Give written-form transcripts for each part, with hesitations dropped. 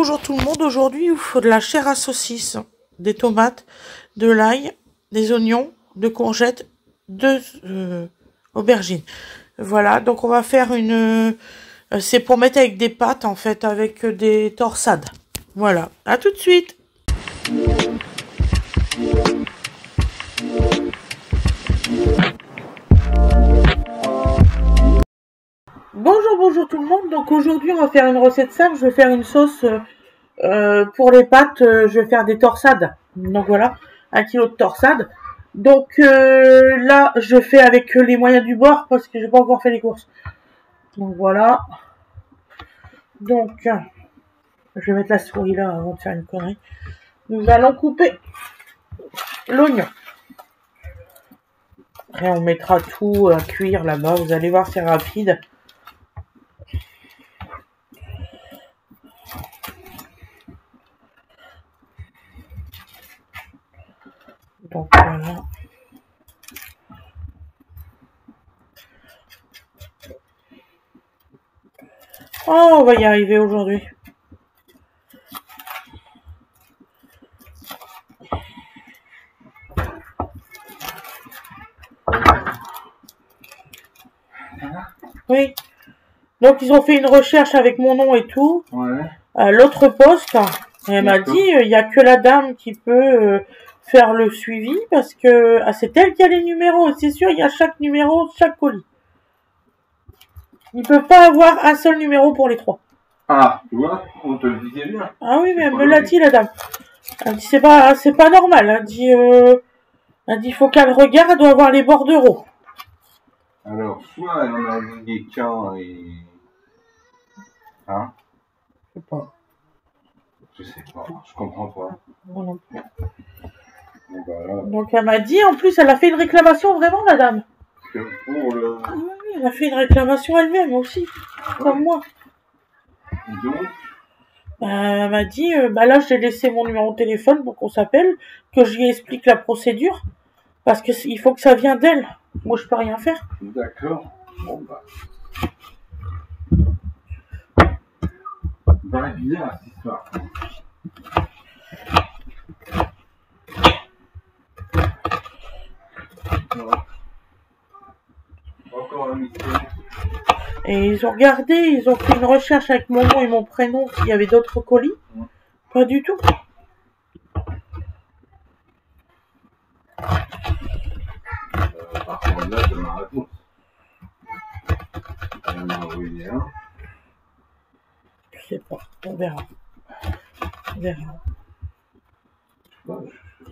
bonjour tout le monde. Aujourd'hui, il vous faut de la chair à saucisse, des tomates, de l'ail, des oignons, de courgettes, de aubergines. Voilà, donc on va faire une... c'est pour mettre avec des pâtes, en fait, avec des torsades. Voilà, à tout de suite. Bonjour tout le monde. Donc aujourd'hui, on va faire une recette simple. Je vais faire une sauce pour les pâtes. Je vais faire des torsades. Donc voilà, 1 kilo de torsades. Donc là, je fais avec les moyens du bord parce que j'ai pas encore fait les courses. Donc voilà. Donc, je vais mettre la souris là avant de faire une connerie. Nous allons couper l'oignon. Après, on mettra tout à cuire là-bas. Vous allez voir, c'est rapide. Donc voilà. Oh, on va y arriver aujourd'hui. Oui. Donc ils ont fait une recherche avec mon nom et tout. Ouais. À l'autre poste. Et elle m'a dit, il n'y a que la dame qui peut faire le suivi parce que c'est elle qui a les numéros. Et c'est sûr, il y a chaque numéro, chaque colis. Il ne peut pas avoir un seul numéro pour les 3. Ah, tu vois, on te le disait bien. Ah oui, mais elle me l'a dit, la dame. Elle dit, c'est pas normal. Elle dit, il faut qu'elle regarde, elle doit avoir les bordereaux. Alors, soit elle en a oublié qu'un et... Hein? Je sais pas. Je sais pas, je comprends pas. Moi non plus. Donc, voilà. Donc elle m'a dit, en plus, elle a fait une réclamation vraiment, la dame. Que pour le... Ah oui, elle a fait une réclamation elle-même aussi, comme moi. Et donc? Elle m'a dit, là j'ai laissé mon numéro de téléphone pour qu'on s'appelle, que je lui explique la procédure, parce que il faut que ça vienne d'elle. Moi je peux rien faire. D'accord. Bon bah. Ça paraît bizarre cette histoire. Encore un mystère. Et ils ont regardé, ils ont fait une recherche avec mon nom et mon prénom s'il y avait d'autres colis. Pas du tout. Par contre, là, c'est ma réponse. Elle m'a envoyé un. Je sais pas, on verra. On verra. Je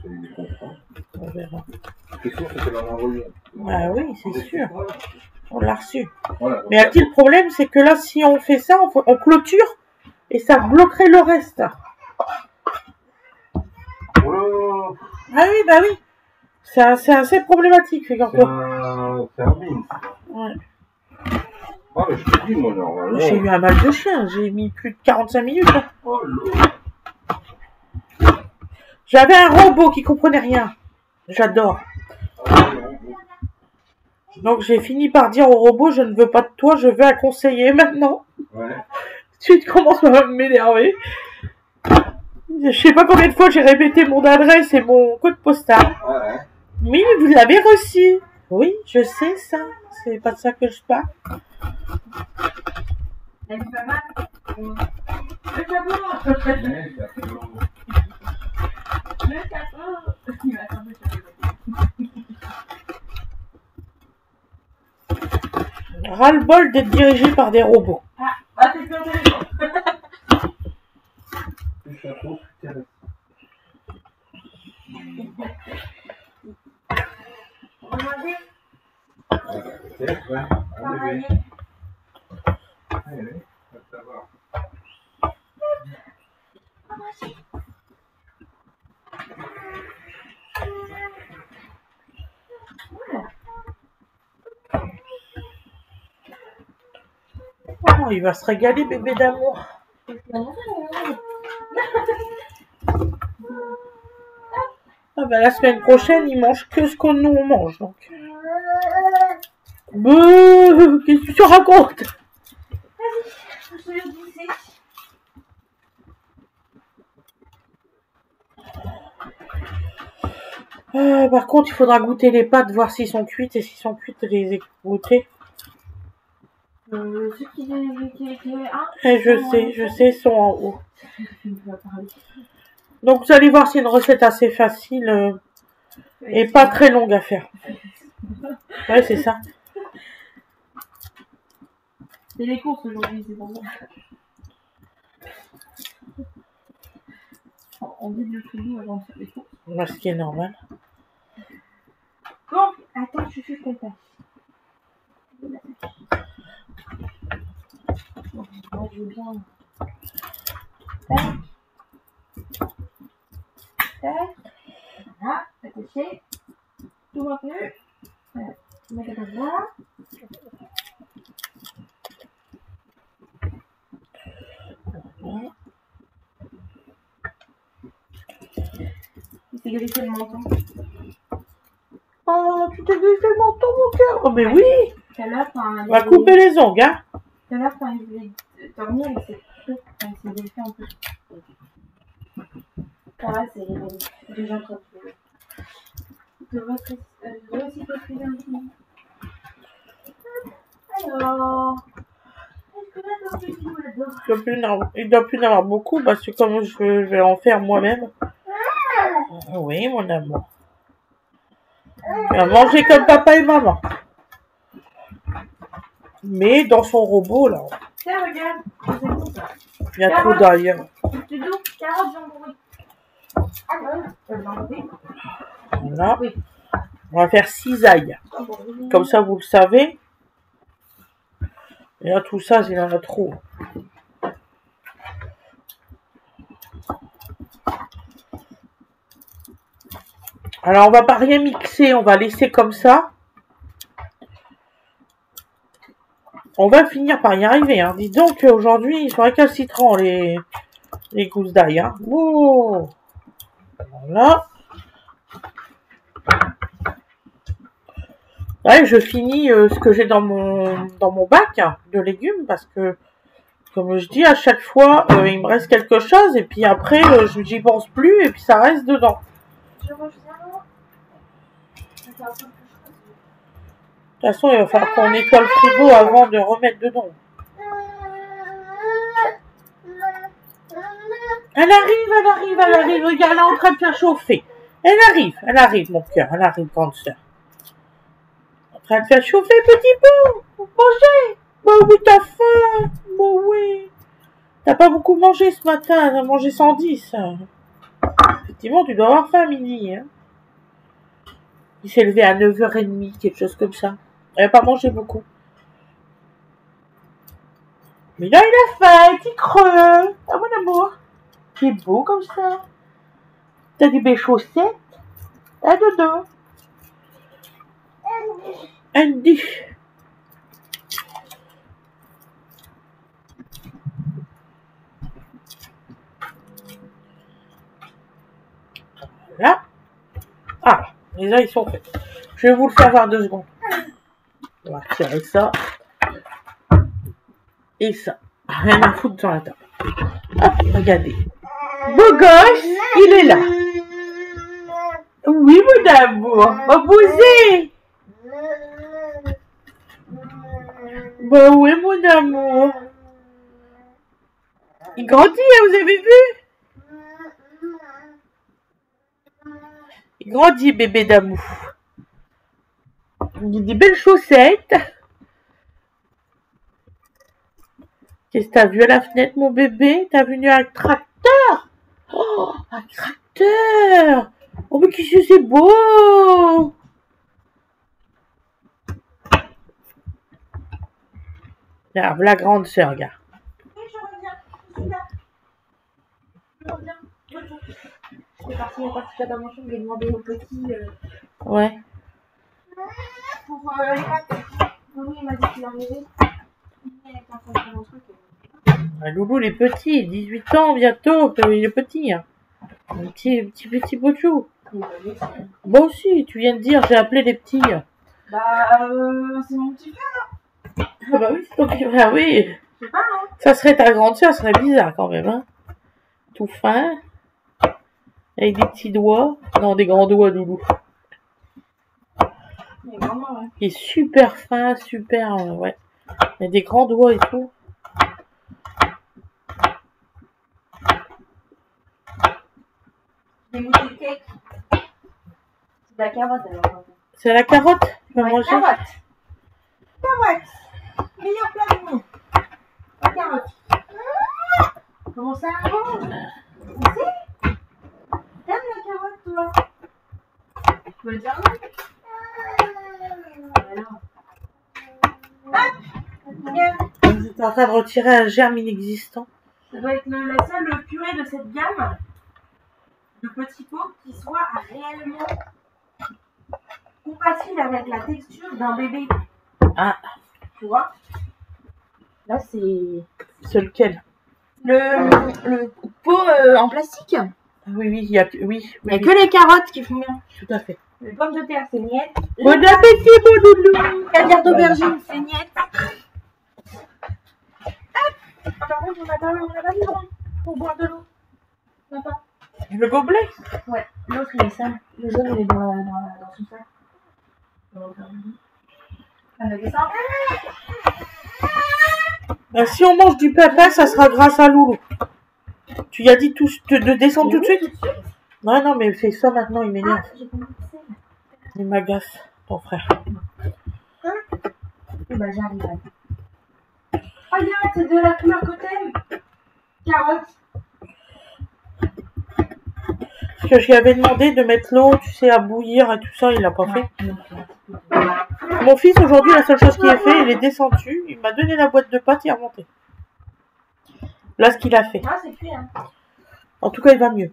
sais du comprendre. On verra. C'est sûr que tu l'as envoyé. Ah oui, c'est sûr. On l'a reçu. Voilà, mais a-t-il le problème, c'est que là, si on fait ça, on clôture et ça bloquerait le reste. Oh, ah oui, bah oui. C'est assez problématique, figure-toi. c'est un bim. Ouais. Ah, mais je te dis, moi, normalement. J'ai eu un mal de chien, j'ai mis plus de 45 minutes. Hein. Oh, j'avais un robot qui comprenait rien. J'adore. Donc j'ai fini par dire au robot, je ne veux pas de toi, je veux un conseiller maintenant. Ouais. Tu commences à m'énerver. Je sais pas combien de fois j'ai répété mon adresse et mon code postal. Ouais. Mais vous l'avez reçu. Oui, je sais ça. C'est pas de ça que je parle. Elle fait mal. Le tableau. Le tableau. Il va tomber sur les Ras-le-bol d'être dirigé par des robots. Ah, t'es plus au téléphone. C'est trop intéressant. On va manger. Peut-être, ouais. Travailler. Allez, va savoir. Oh, il va se régaler, bébé d'amour. Ah bah, la semaine prochaine, il mange que ce qu'on nous mange, donc. Qu'est-ce que tu te racontes? Vas-y, je te le disais. Par contre, il faudra goûter les pâtes, voir s'ils sont cuites. Et s'ils sont cuites, les goûter. Ceux qui Et je sais, ils sont en haut. Donc vous allez voir, c'est une recette assez facile et pas très longue à faire. Ouais, c'est ça. C'est les courses aujourd'hui, c'est pour ça. On vide le frigo avant de faire les courses. Ce qui est normal. Bon, attends, je suis contente. Moi, je veux bien. Tac. Tac. Voilà, attaché. Tout maintenu. Voilà. Tu mets comme ça. C'est griffé le menton. Oh, tu t'es griffé le menton, mon cœur. Oh, mais oui. Tout à l'heure, quand On va couper les ongles, hein. Tout à l'heure, quand il voulait dormir, il s'est griffé un peu. Ça va, c'est déjà trop. Je vais aussi préciser un peu. Alors, est-ce que là, t'as un petit bout là-dedans? Il doit plus en avoir beaucoup parce que comme je vais en faire moi-même. Oui, mon amour. Tu vas manger comme papa et maman. Mais dans son robot, là. Tiens, regarde. C'est bon, ça. Il y a trop d'ailleurs. C'est doux. Carotte, jambon. Ah non. Voilà. On va faire cisaille. Comme ça, vous le savez. Et là, tout ça, il en a trop. Alors, on va pas rien mixer. On va laisser comme ça. On va finir par y arriver. Hein. Dis donc qu'aujourd'hui, ils sont récalcitrants, les gousses d'ail. Hein. Oh. Voilà. Ouais, je finis ce que j'ai dans mon bac de légumes parce que, comme je dis, à chaque fois, il me reste quelque chose et puis après, j'y pense plus et puis ça reste dedans. Je reviens. De toute façon, il va falloir qu'on nettoie le frigo avant de remettre dedans. Elle arrive. Regarde, elle est en train de faire chauffer. Elle arrive, mon cœur. Elle arrive, grande sœur. En train de faire chauffer, petit bout. Manger. Bah oui, t'as faim. Bah oui. T'as pas beaucoup mangé ce matin. T'as mangé 110. Effectivement, tu dois avoir faim, Mini. Hein. Il s'est levé à 9h30, quelque chose comme ça. Elle n'a pas mangé beaucoup. Mais là, il a faim, petit creux. Ah, mon amour. C'est beau comme ça. T'as des belles chaussettes. T'as dodo. Andy. Voilà. Ah, les uns, ils sont faits. Je vais vous le faire voir 2 secondes. On va retirer ça. Et ça. Rien à foutre sur la table. Hop, regardez. Beau gosse, il est là. Oui, mon amour. Va bouger. Bah oui, mon amour. Il grandit, hein, vous avez vu? Il grandit, bébé d'amour. Il a des belles chaussettes. Qu'est-ce que t'as vu à la fenêtre, mon bébé? T'as vu un tracteur? Oh, un tracteur! Oh, mais qu'est-ce que c'est beau! Là, la grande sœur, regarde. Oui, je reviens. Je suis là. Je reviens. Je suis partie, il y a pas de dans mon champ, je vais demander au petit. Ouais. Pour les pâtes. Oui, il m'a dit qu'il arrivait. Il est en train de faire un truc. Loulou, il est petit, 18 ans bientôt, il est petit. Hein. Un petit bout de chou. Moi aussi, tu viens de dire, j'ai appelé les petits. Bah, c'est mon petit frère. Ah bah oui, c'est ton petit frère, oui. Je sais pas, hein. Ça serait ta grande sœur, ça serait bizarre quand même. Hein. Tout fin. Avec des petits doigts. Non, des grands doigts, Loulou. Vraiment, ouais. Il est super fin, super... ouais. Il y a des grands doigts et tout. Des moules de cake. C'est de la carotte alors. C'est la carotte? Tu vas Ouais, manger? carotte. Carotte. Meilleur plat du monde. La carotte. Comment ça mange? Tu sais? T'aimes la carotte, toi? Tu peux le dire non? Alors. Hop. Regarde. Vous êtes en train de retirer un germe inexistant. Ça doit être la seule purée de cette gamme de petits pots qui soit réellement compatible avec la texture d'un bébé. Ah, Tu vois? Là, c'est c'est lequel? le pot en plastique. Oui, oui, il y a... Oui, oui, Il n'y a oui, que les carottes qui font bien. tout à fait. Les pommes de terre, c'est niette. Bon appétit, mon Loulou! Caviar d'aubergine, c'est niette. Par contre, on n'a pas mis droit pour boire de l'eau. On n'a pas. Le gobelet? Ouais, l'autre il est sale. Le jaune il est dans son sac. On va descendre. Si on mange du pépin, ça sera grâce à Loulou. Tu y as dit de descendre tout de suite? Non, non, mais fais ça maintenant, il m'énerve. Ah, j'ai pas mis de sel. Il m'agace, ton frère. Bah j'arrive. Regarde, c'est de la couleur que t'aimes. Carotte. Parce que je lui avais demandé de mettre l'eau, tu sais, à bouillir et tout ça, il l'a pas fait. Mon fils, aujourd'hui, la seule chose qu'il a fait, il est descendu, il m'a donné la boîte de pâtes et il est remonté. Là, ce qu'il a fait. Ah, c'est cuit, hein. En tout cas, il va mieux.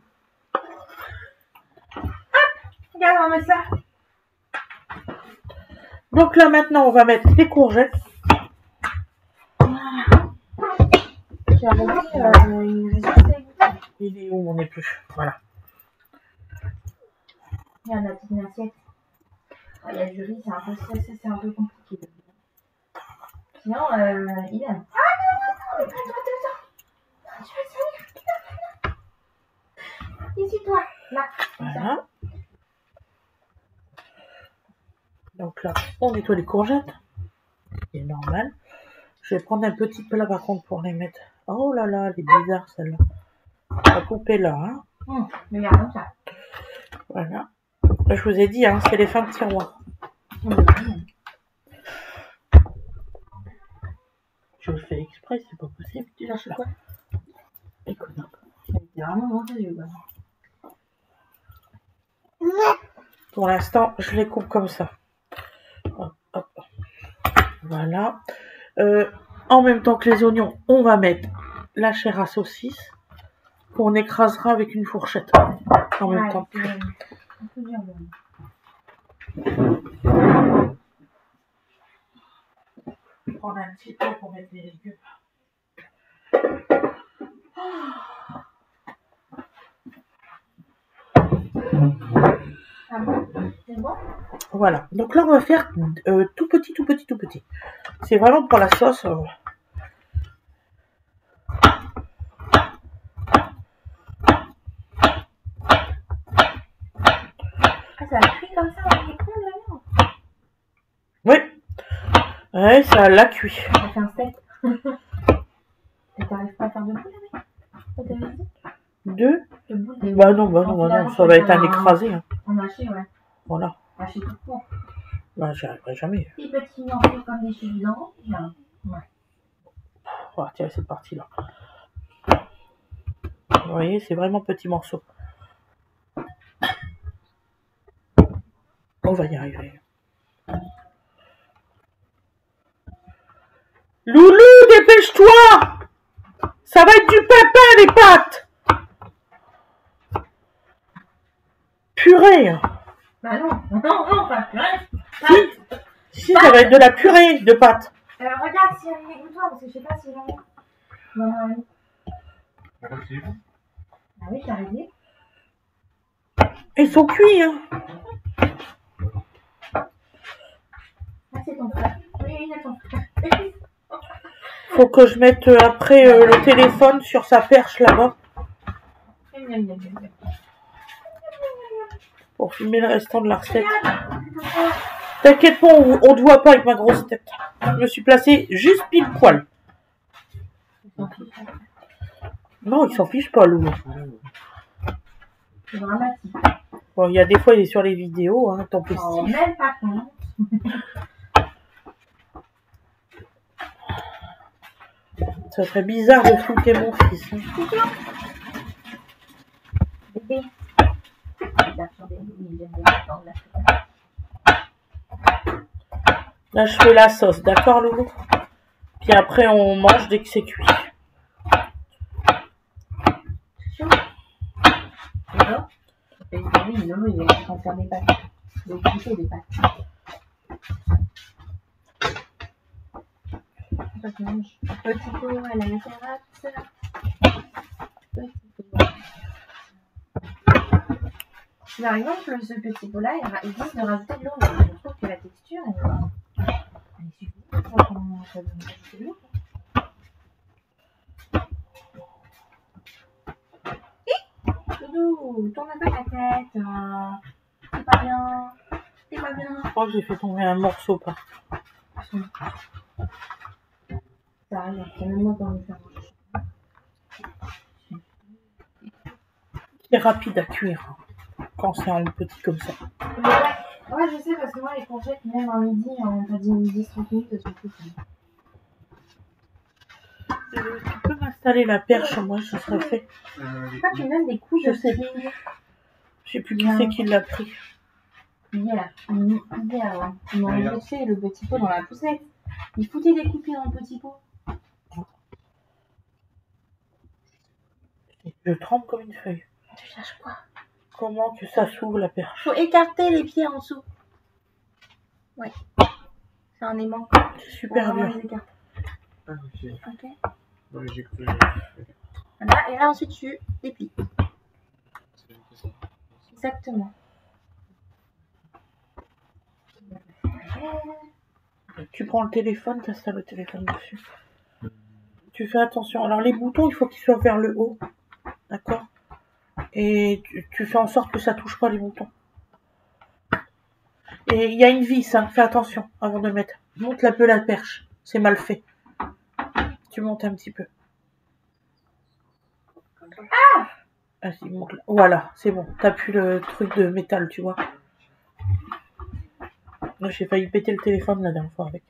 Regarde, on met ça. Donc là, maintenant, on va mettre les courgettes. J'ai arrêté une recette. Il est où? On n'est plus. Voilà. Regarde la petite assiette. Il y a du riz, c'est un peu stressé, c'est un peu compliqué. Sinon, il aime. Ah non, mais prends-toi. Je vais salir. Ici, toi. Là. Voilà. Donc là, on nettoie les courgettes. C'est normal. Je vais prendre un petit plat par contre pour les mettre. Oh là là, elle est bizarre celle-là. On va couper là. Hein. Mais regarde comme ça. Voilà. Je vous ai dit, hein, c'est les fins de tiroir. Je le fais exprès, c'est pas possible. Tu cherches quoi? Écoute. Il y a vraiment dans tes yeux. Pour l'instant, je les coupe comme ça. Hop, hop. Voilà. En même temps que les oignons, on va mettre la chair à saucisse qu'on écrasera avec une fourchette. En même temps. Un peu dur, Prendre un petit peu pour mettre les légumes. Ah bon? C'est bon? Voilà. Donc là, on va faire tout petit, tout petit, tout petit. C'est vraiment pour la sauce. Ah, ça a cuit comme ça dans le micro, là, non? Oui. Ouais, ça l'a cuit. Ça fait un steak. Et t'arrives pas à faire de boule avec? Deux? De boule? Bah non, ça va être un écrasé. Hein. En haché, ouais. Voilà. Haché tout court. Bah, j'y arriverai jamais. Des petits morceaux comme des cheveux d'en ouais. On va retirer cette partie-là. Vous voyez, c'est vraiment petit morceau. On va y arriver. Loulou, dépêche-toi! Ça va être du pépin, les pâtes! Purée! Bah non, pas purée. Si, ça va être de la purée de pâtes. Regarde si elle est goûtoire, parce que je sais pas si j'en ai. Maman a mis. Ah oui, j'ai arrêté. Ils sont cuits, hein. Ah, c'est ton frère. Oui, il a ton frère. Faut que je mette après le téléphone sur sa perche là-bas. pour filmer le restant de la recette. T'inquiète pas, on ne voit pas avec ma grosse tête. Je me suis placée juste pile poil. Non, il s'en fiche pas, Loulou. C'est dramatique. Bon, il y a des fois, il est sur les vidéos, hein, tant pis. Oh, même pas compte. Ça serait bizarre de flouter mon fils. Hein. Bébé. Oui, j'aime bien attendre la. Là, je fais la sauce, d'accord, Loulou? Puis après, on mange dès que c'est cuit. D'accord. Oui, non, il est en faire des pâtes. Donc, plutôt des pâtes. Petit pot à la carotte. Petit pot. Par exemple, ce petit pot-là, ils disent de rajouter de l'eau. Je trouve que la texture, elle est suffisante pour qu'on rajoute de l'eau. Doudou, tourne pas la tête. C'est pas bien. C'est pas bien. Je crois que j'ai fait tomber un morceau pas. Ça arrive, c'est même moi quand je faire manger. C'est rapide à cuire quand c'est en petit comme ça. Ouais, je sais parce que moi les courgettes, même en midi, on t'a dit 10-30 minutes, elles sont toutes. Tu peux m'installer la perche, moi, ça serait fait. Pourquoi tu me donnes des coups de pied? Je sais plus qui c'est qui l'a pris. Hier, ouais. Ils m'ont laissé le petit pot dans la poussette. Ils foutaient des coups de pied dans le petit pot. Je tremble comme une feuille. Tu cherches quoi? Comment que ça s'ouvre la perche? Faut écarter les pieds en dessous. Ouais. C'est un aimant. C'est super dur. Ah, ok. Ok. Ouais, j'ai cru. Voilà, et là ensuite tu déplies. Exactement. Tu prends le téléphone, tu installes le téléphone dessus. Tu fais attention. Alors les boutons, il faut qu'ils soient vers le haut. D'accord? Et tu fais en sorte que ça touche pas les boutons. Et il y a une vis, hein. Fais attention avant de mettre. Monte un peu la perche. C'est mal fait. Tu montes un petit peu. Vas-y, monte là. Voilà, c'est bon. T'appuies le truc de métal, tu vois. Moi, j'ai failli péter le téléphone la dernière fois avec.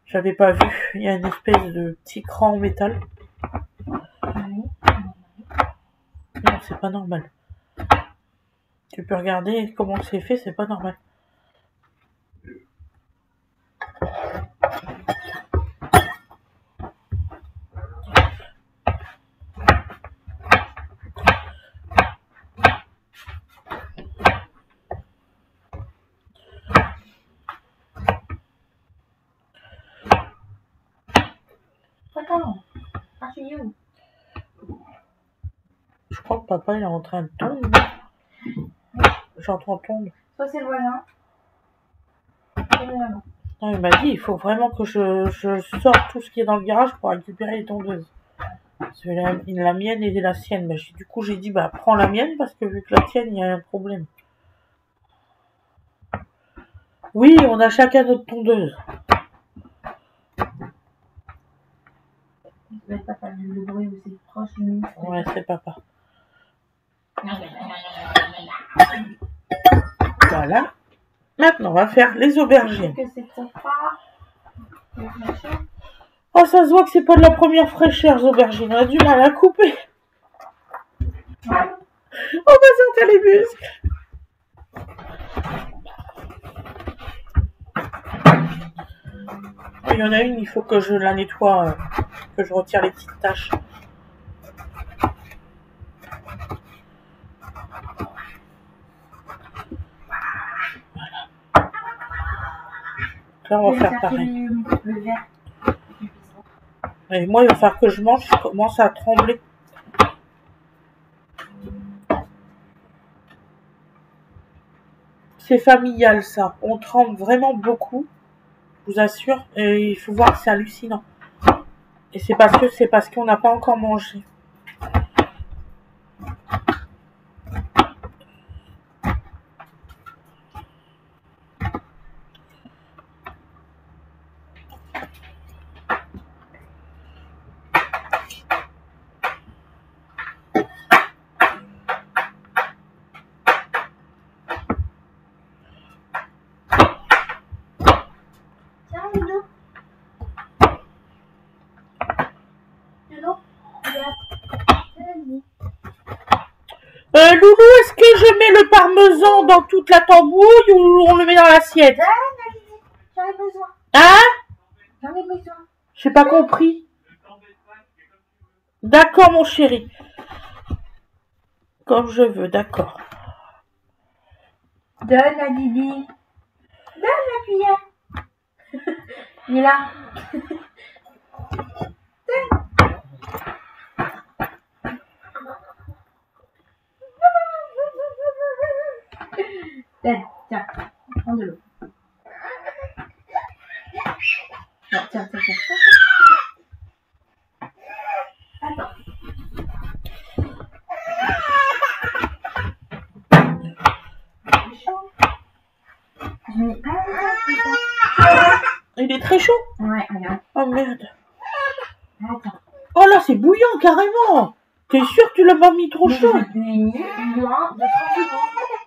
J'avais pas vu. Il y a une espèce de petit cran en métal. Non, c'est pas normal. Tu peux regarder comment c'est fait, c'est pas normal. Attends, tu es où? Je crois que papa il est en train de tondre. J'entends tondre. Soit c'est le voisin. Non, il m'a dit il faut vraiment que je sorte tout ce qui est dans le garage pour récupérer les tondeuses. Parce que la mienne et la sienne. Mais du coup j'ai dit bah prends la mienne parce que vu que la tienne il y a un problème. Oui, on a chacun notre tondeuse. Ça va être papa, le bruit où c'est proche de nous. Ouais, c'est papa. Voilà. Maintenant, on va faire les aubergines. Que c'est trop fort. Oh, ça se voit que c'est pas de la première fraîcheur, les aubergines. On a du mal à couper. On va sortir les muscles. Il y en a une, il faut que je la nettoie, que je retire les petites taches. Là, on va faire pareil. Le verre. Et moi, il va falloir que je mange, je commence à trembler. C'est familial, ça. On tremble vraiment beaucoup, je vous assure. Et il faut voir, c'est hallucinant. Et c'est parce qu'on n'a pas encore mangé. Tiens, Ludo. Ludo, regarde. Vas-y. Loulou, est-ce que je mets le parmesan dans toute la tambouille ou on le met dans l'assiette? J'en ai besoin. Hein? J'en ai besoin. J'ai pas compris. D'accord, mon chéri. Comme je veux, d'accord. Donne la Didi. Donne la cuillère. Il est là. Donne. Tiens, prends de l'eau. Tiens. Attends. Je mets Il est très chaud. Ouais, regarde. Oh merde. Attends. Oh là, c'est bouillant carrément. T'es sûr que tu l'as pas mis trop Mais chaud? je l'ai mis moins de 30 secondes.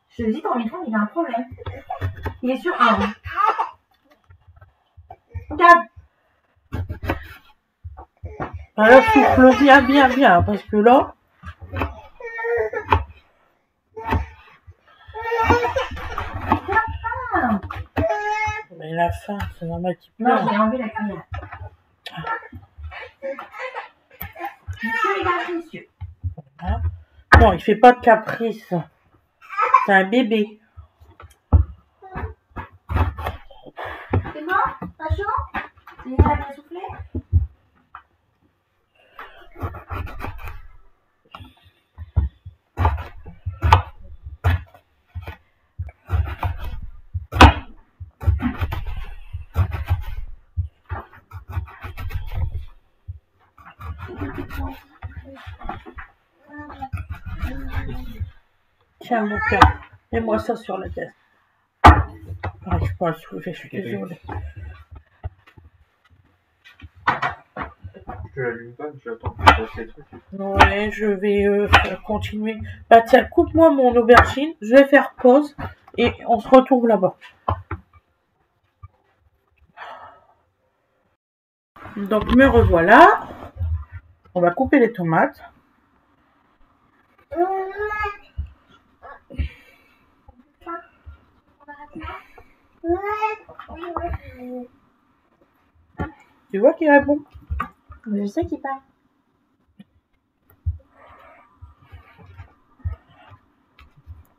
Je te dis, ton micro, il a un problème. Il est sur 1. Regarde. Alors souffle bien, parce que là... Ah. Mais la faim, c'est normal qu'il Non, pleure. j'ai enlevé la cuillère. Monsieur, regarde, monsieur. Hein? Non, il fait pas de caprice. C'est un bébé. C'est bon? Pas chaud? Tu as bien soufflé? Tiens, mon cœur, mets-moi ça sur la tête. J'arrive pas à le soulever, je suis désolée. Je te l'allume pas, j'attends que tu fasses les trucs. Ouais, je vais continuer. Bah tiens, coupe-moi mon aubergine, je vais faire pause et on se retrouve là-bas. Donc me revoilà. On va couper les tomates. Tu vois qui répond? Je sais qu'il parle.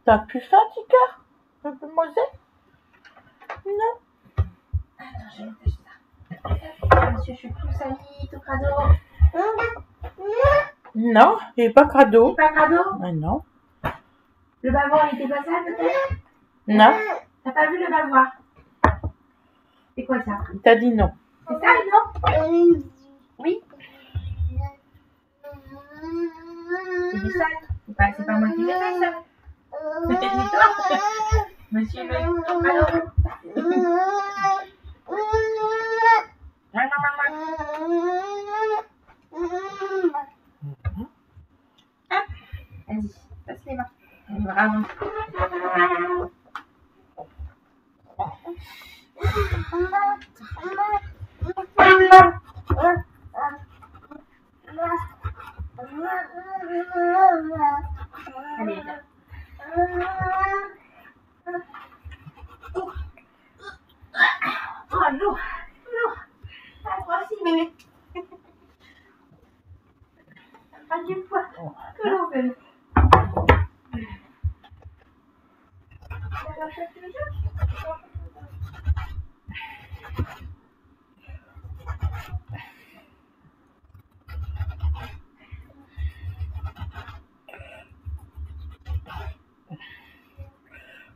T'as plus faim, petit cœur? Un peu mosé? Non. Attends, je vais faire ça. Monsieur, je suis tout sali, tout crado. Non, il est pas crado. Pas crado? Ah non. Le bavoir, il était pas sale peut-être? Non, T'as pas vu le bavoir? C'est quoi ça? t'as dit non. C'est sale, non? Oui. C'est du sale. C'est pas moi qui l'ai fait ça. C'est toi. Monsieur le crado. Vas-y, passe les mains. Bravo. Allez, là. Oh, lourd. Ah, toi aussi, bébé. Pas du poids. Que l'on veut.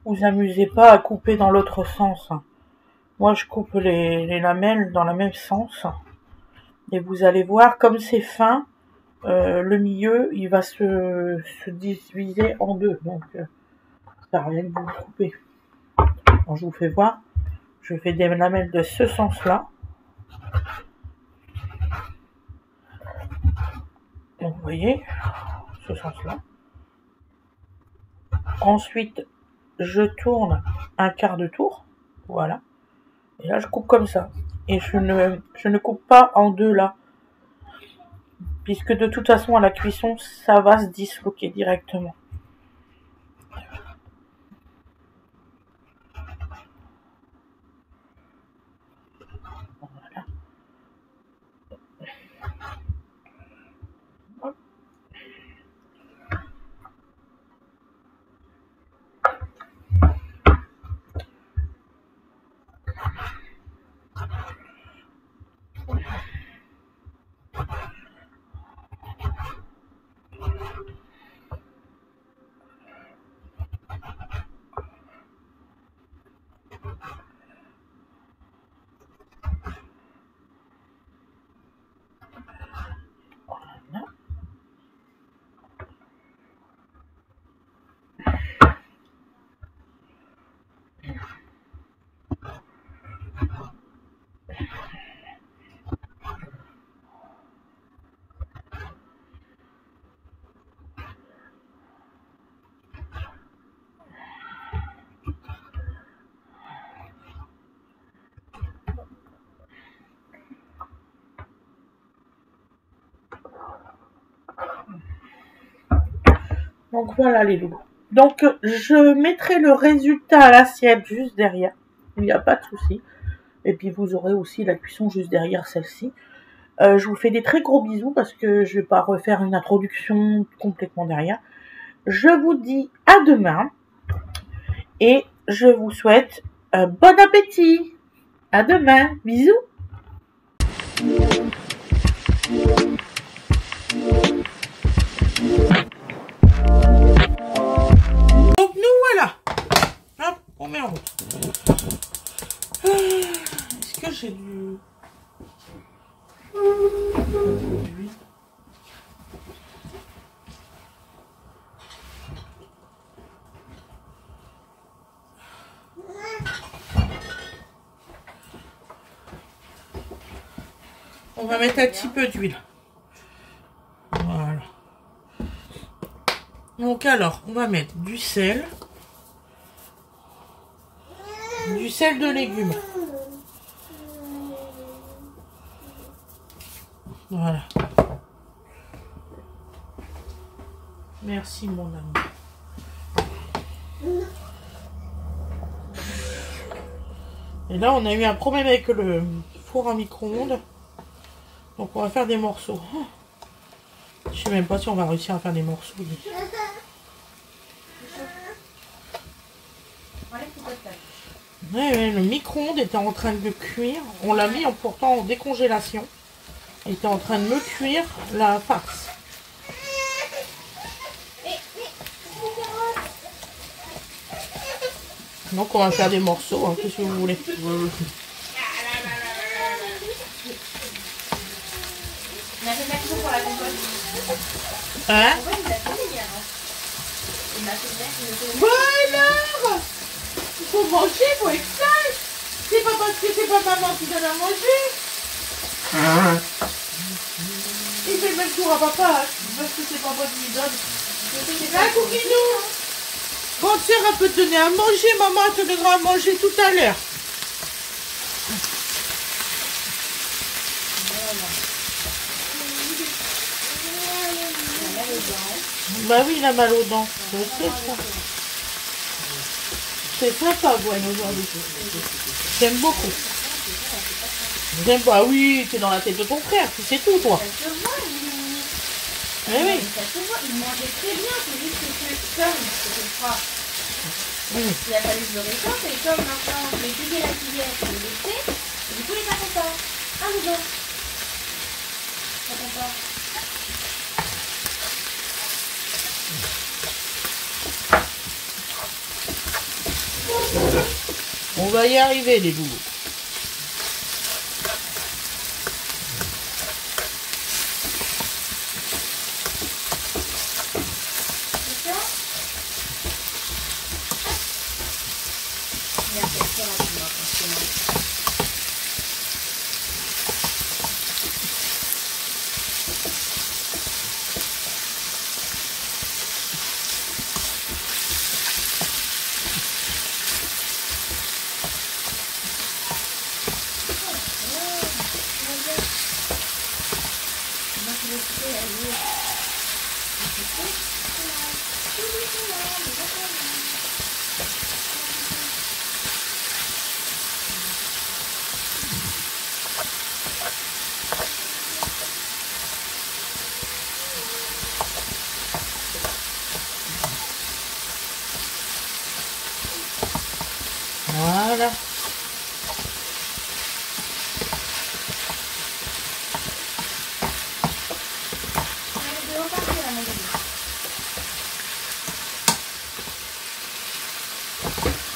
Vous amusez pas à couper dans l'autre sens. Moi, je coupe les lamelles dans le même sens. Et vous allez voir, comme c'est fin, le milieu, il va se diviser en deux. Donc, ça sert à rien de vous couper. Bon, je vous fais voir. Je fais des lamelles de ce sens-là. Vous voyez, ce sens-là. Ensuite, je tourne un quart de tour. Voilà. Et là, je coupe comme ça. Et je ne coupe pas en deux là. Puisque de toute façon, à la cuisson, ça va se disloquer directement. Voilà. Hop. Voilà. Donc voilà les loulous. Donc je mettrai le résultat à l'assiette juste derrière. Il n'y a pas de souci. Et puis vous aurez aussi la cuisson juste derrière celle-ci. Je vous fais des très gros bisous parce que je vais pas refaire une introduction complètement derrière. Je vous dis à demain. Et je vous souhaite bon appétit. À demain. Bisous. Donc nous voilà. Hop, on met en route. Est-ce que j'ai du... On va mettre un petit peu d'huile. Voilà. Donc alors, on va mettre du sel. Du sel de légumes. Voilà. Merci mon ami. Et là, on a eu un problème avec le four à micro-ondes. Donc on va faire des morceaux. Je sais même pas si on va réussir à faire des morceaux. Ouais, le micro-ondes était en train de cuire. On l'a mis pourtant en décongélation. Il était en train de me cuire la farce. Donc on va faire des morceaux, hein, qu'est-ce que vous voulez. Hein? Voilà! Il faut manger, il faut être sage. C'est pas parce que c'est pas maman qui donne à manger. Il fait le même tour à papa, hein, parce que c'est papa qui lui donne. Hein, Coquinou? Quand Sarah peut te donner à manger, maman te donnera à manger tout à l'heure. Bah oui, il a mal aux dents. Je sais ça. C'est sympa, Gwen, aujourd'hui. J'aime beaucoup. J'aime pas. Ah oui, t'es dans la tête de ton frère, tu sais tout, toi. Mais oui. Ça se voit, il mangeait très bien, c'est juste que comme c'était froid, il a fallu que je le réchauffe et comme maintenant je vais vider la cuillère et le laisser, et du coup il est pas content. Ah mais bon. Pas content. On va y arriver, les boulots. Voilà.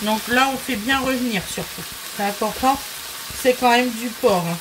Donc là, on fait bien revenir surtout. C'est important. C'est quand même du porc. Hein.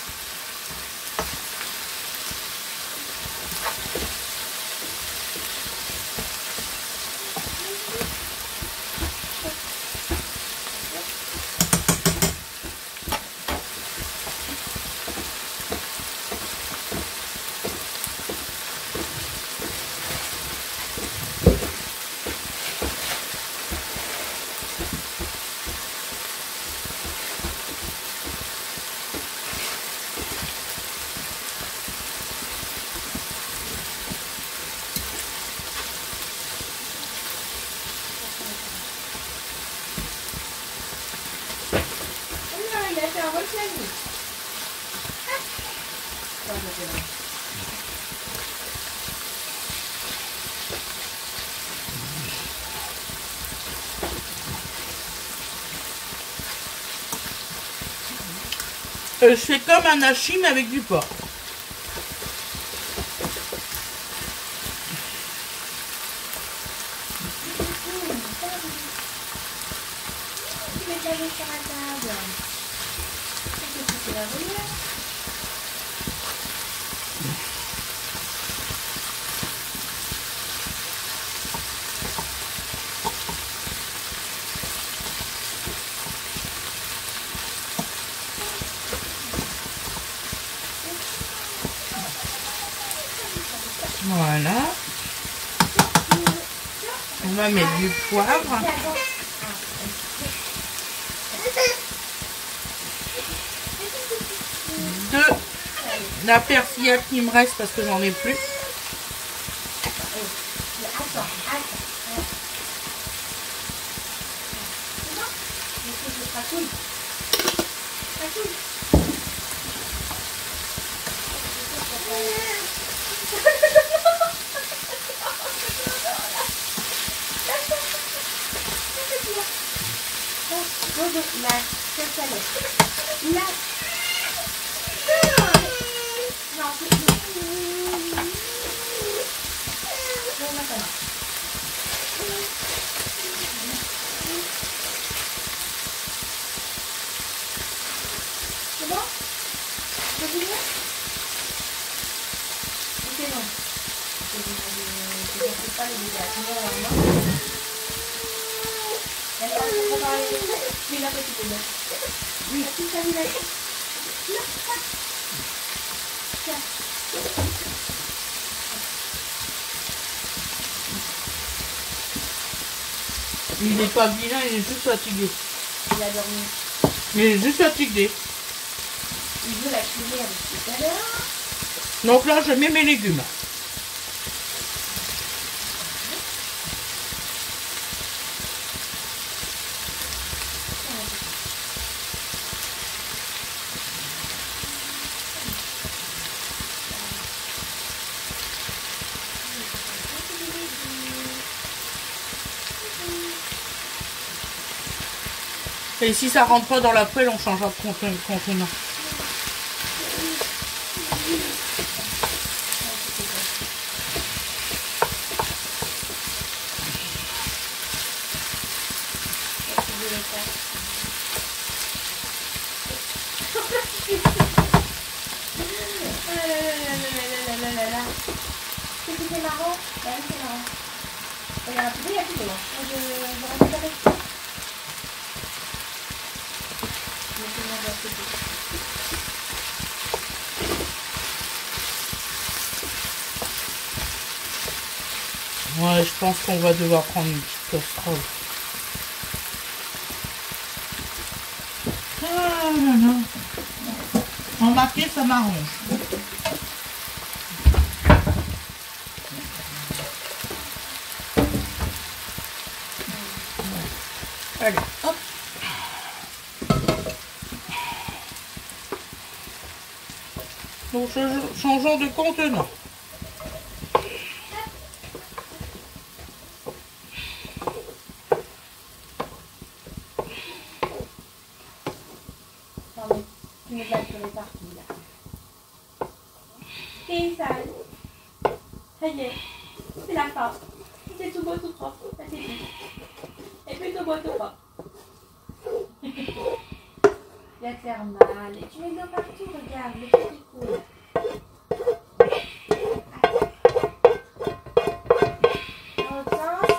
Je fais comme un hachis mais avec du porc. Voilà. On va mettre du poivre. De la persillade qui me reste parce que j'en ai plus. C'est bon? C'est bon? C'est bon. Je pas les dégâts. Oui, la petite là. Oui, tout ça, il a. Il n'est pas vilain, il est juste fatigué. Il a dormi. Il est juste fatigué. Il veut la cuisiner avec tout à l'heure. Donc là, je mets mes légumes. Et si ça rentre pas dans la poêle, on changera de contenant. C'est marrant. Ouais, c'est marrant. Il y a un peu, il y a plus d'eau. Je reste avec ça. Ouais, je pense qu'on va devoir prendre une petite casserole. Ah là là. Remarquez, ça m'arrange. Allez, hop. Donc, changeons de contenant. Pardon, tu mets de la purée partout là. Et ça, ça y est, c'est la fin. C'est tout beau, tout propre, ça c'est dit. Et puis tout beau, tout propre. Il va te faire mal. Et tu mets de l'eau partout, regarde, le petit coup. Dans l'autre sens.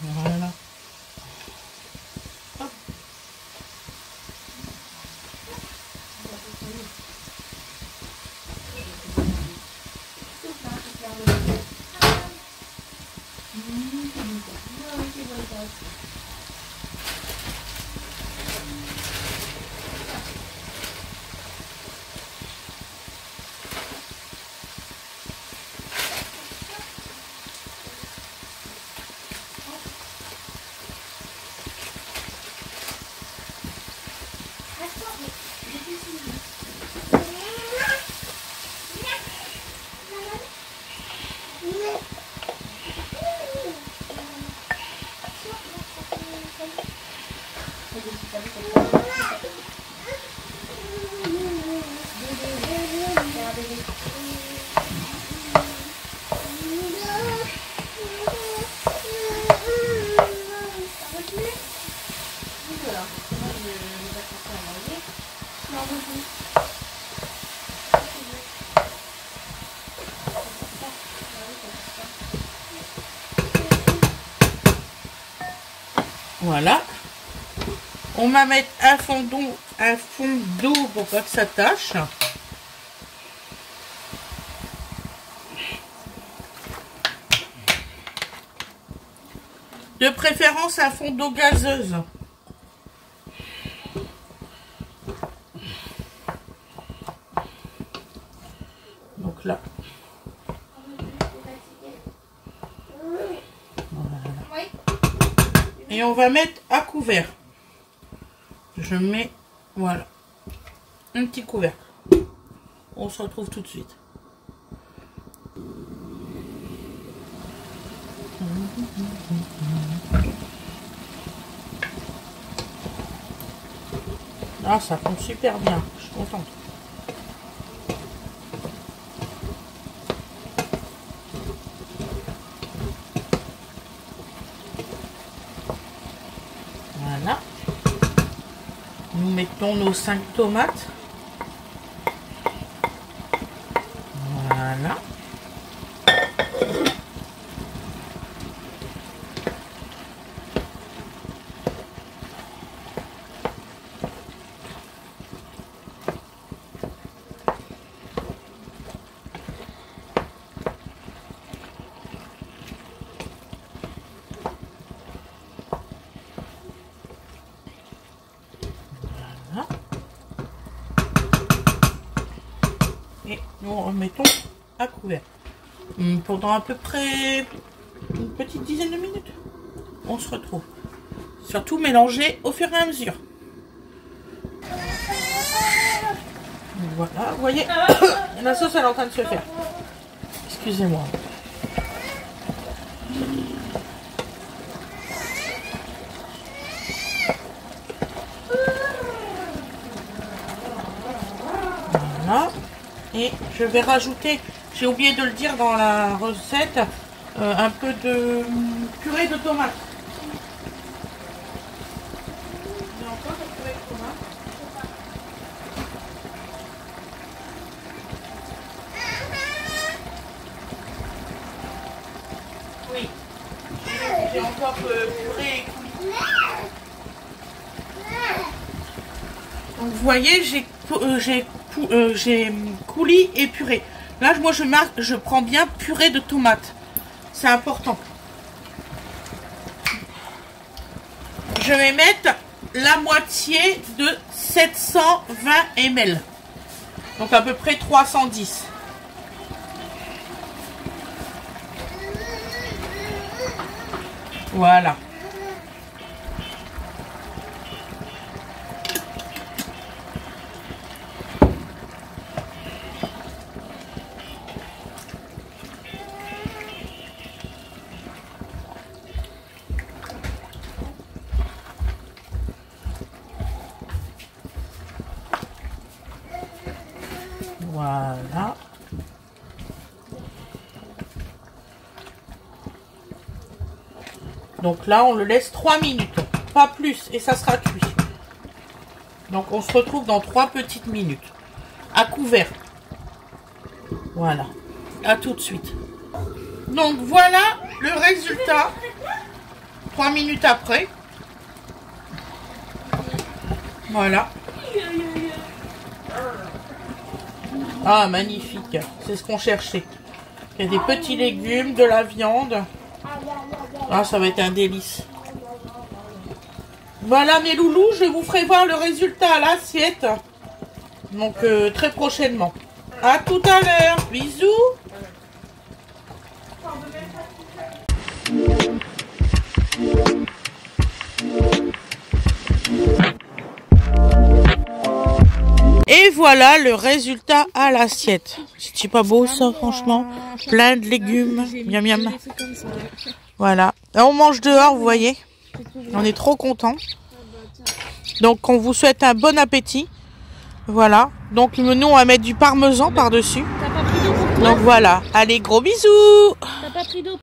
Voilà. Hop. Voilà. On va mettre un fond d'eau pour pas que ça tâche. De préférence un fond d'eau gazeuse. Donc là. Voilà. Et on va mettre à couvert. Je mets, voilà, un petit couvercle. On se retrouve tout de suite. Ah, ça fond super bien, je suis contente. Voilà. Nous mettons nos 5 tomates. Voilà. Et nous remettons à couvert pendant à peu près une petite dizaine de minutes. On se retrouve. Surtout mélanger au fur et à mesure. Voilà, vous voyez, la sauce elle est en train de se faire. Excusez-moi. Voilà. Et je vais rajouter, j'ai oublié de le dire dans la recette, un peu de purée de tomate. Il y a encore de purée de tomate. Oui. J'ai encore purée et coulis. Donc vous voyez, j'ai coulis et purée. Là, moi, je prends bien purée de tomates. C'est important. Je vais mettre la moitié de 720 ml. Donc à peu près 310. Voilà. Voilà. Donc là, on le laisse 3 minutes, pas plus, et ça sera cuit. Donc on se retrouve dans 3 petites minutes, à couvert. Voilà, à tout de suite. Donc voilà le résultat, 3 minutes après. Voilà. Ah, magnifique, c'est ce qu'on cherchait. Il y a des petits légumes, de la viande. Ah, ça va être un délice. Voilà mes loulous, je vous ferai voir le résultat à l'assiette. Donc très prochainement. À tout à l'heure, bisous. Et voilà le résultat à l'assiette. C'est pas beau ça, franchement. Plein de légumes. Miam miam. Voilà. Là, on mange dehors, vous voyez. On est trop contents. Donc on vous souhaite un bon appétit. Voilà. Donc nous on va mettre du parmesan par-dessus. Donc voilà. Allez, gros bisous. T'as pas pris d'eau.